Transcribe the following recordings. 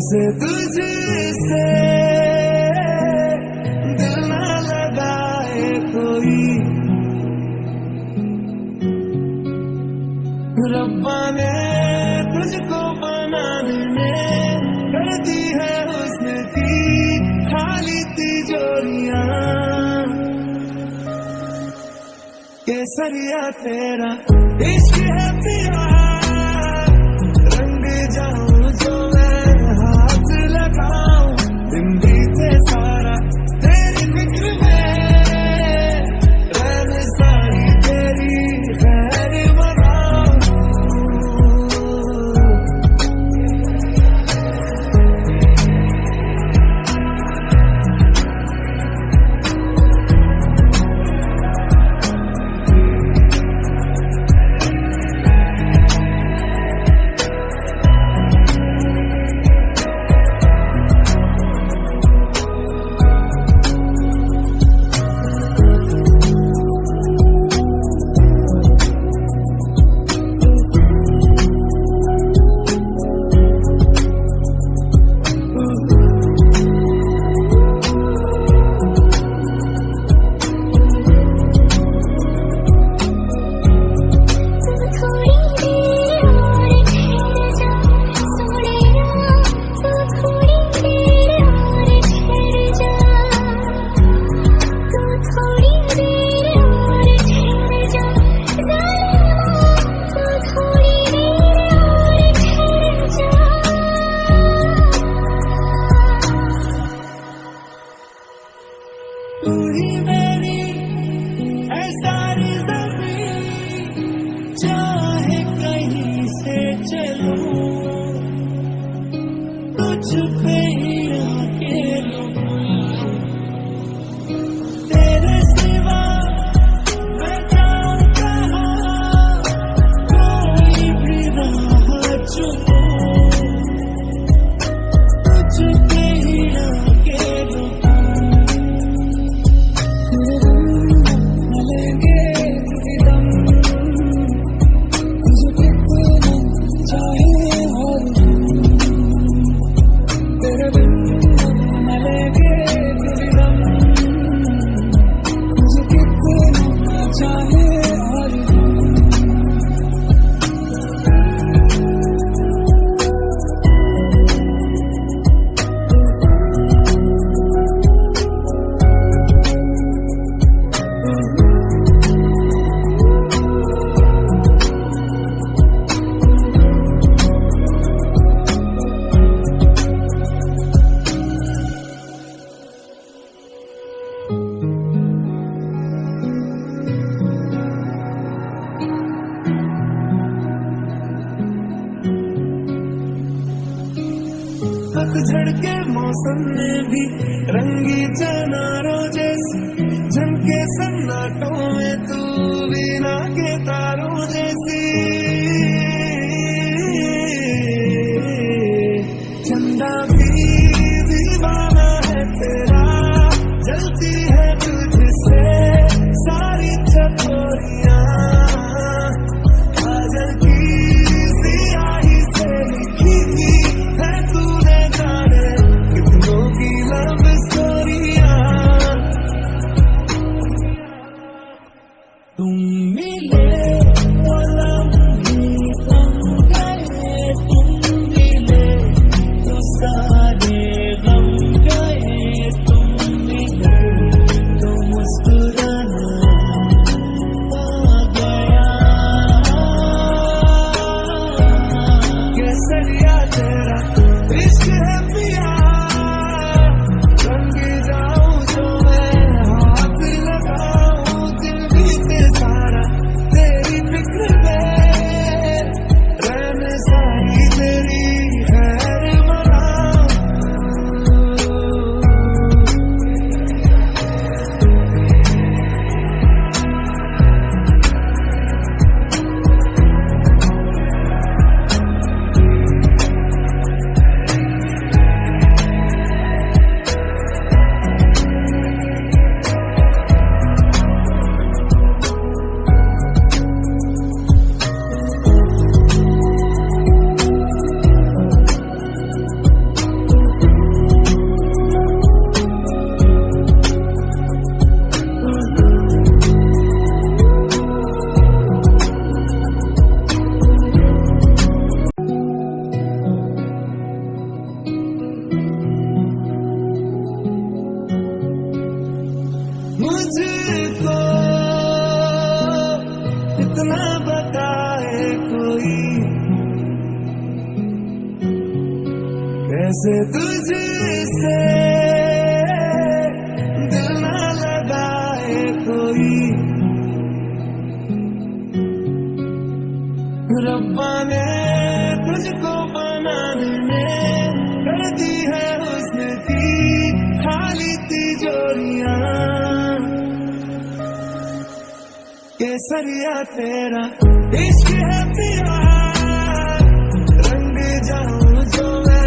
से तुझसे दिल ना लगाए कोई, रब्बा ने तुझको बनाने में कर दी है हुस्न की खाली तिजोरियां। केसरिया तेरा इश्क है पिया, रंग जाऊं जो मैं हाथ लगाऊं, दिन बीते सारा तेरी फिक्र में, रहने सारी तेरी खैर बनाऊं। तू ही मेरी है सारी ज़मीं, चाहे कहीं से चलूं, तुझ पे ही आके रुकूं। तेरे सिवा मैं जाऊं कहाँ, कोई भी राह चुनूं, तुझ पे ही आके रुकूं। पतझड़ के मौसम में भी रंगी चनारों जैसी झमके सन्नाटों में तू बिना के तारों जैसी। चंदा भी दीवाना है तेरा, जलती है तुझसे सारी चकोरियां। काजल की सियाही से लिखी थी है तूने जाने कितनों की लव स्टोरियां। तुम मिले तो लव जैसे तुझसे दिल ना लगाए कोई, रब्बा ने तुझको बनाने में कर दी है हुस्न की खाली तिजोरियां। केसरिया तेरा इश्क है पिया, रंग जाऊं जो मैं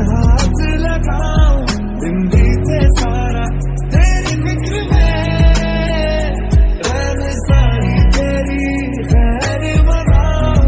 हाथ लगाऊं, दिन बीते सारा तेरी फिक्र में, रैन सारी तेरी खैर बनाऊं।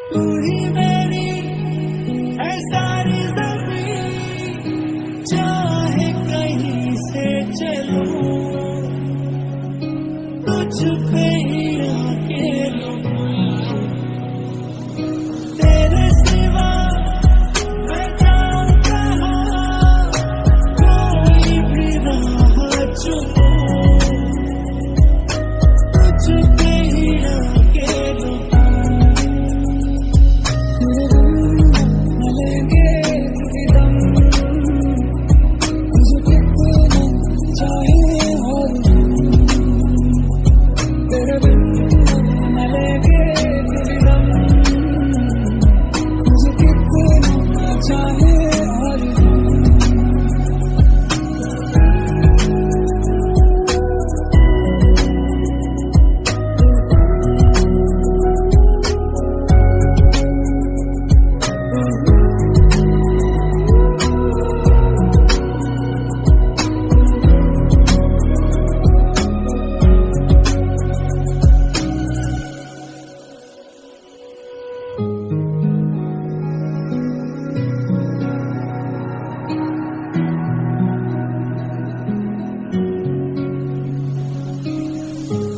तू ही मेरी है सारी ज़मीं, चाहे कहीं से चलूं तुझ पे ही आके रहूं। तेरे सिवा मैं जाऊं कहाँ, कोई भी राह चुनूं तुझ पे ही आके रहूं।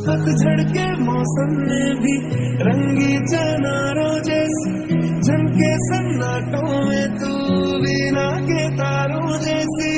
पतझड़ के मौसम में भी रंगी चनारों जैसी, झमके सन्नाटों में तू बिना के तारों जैसी।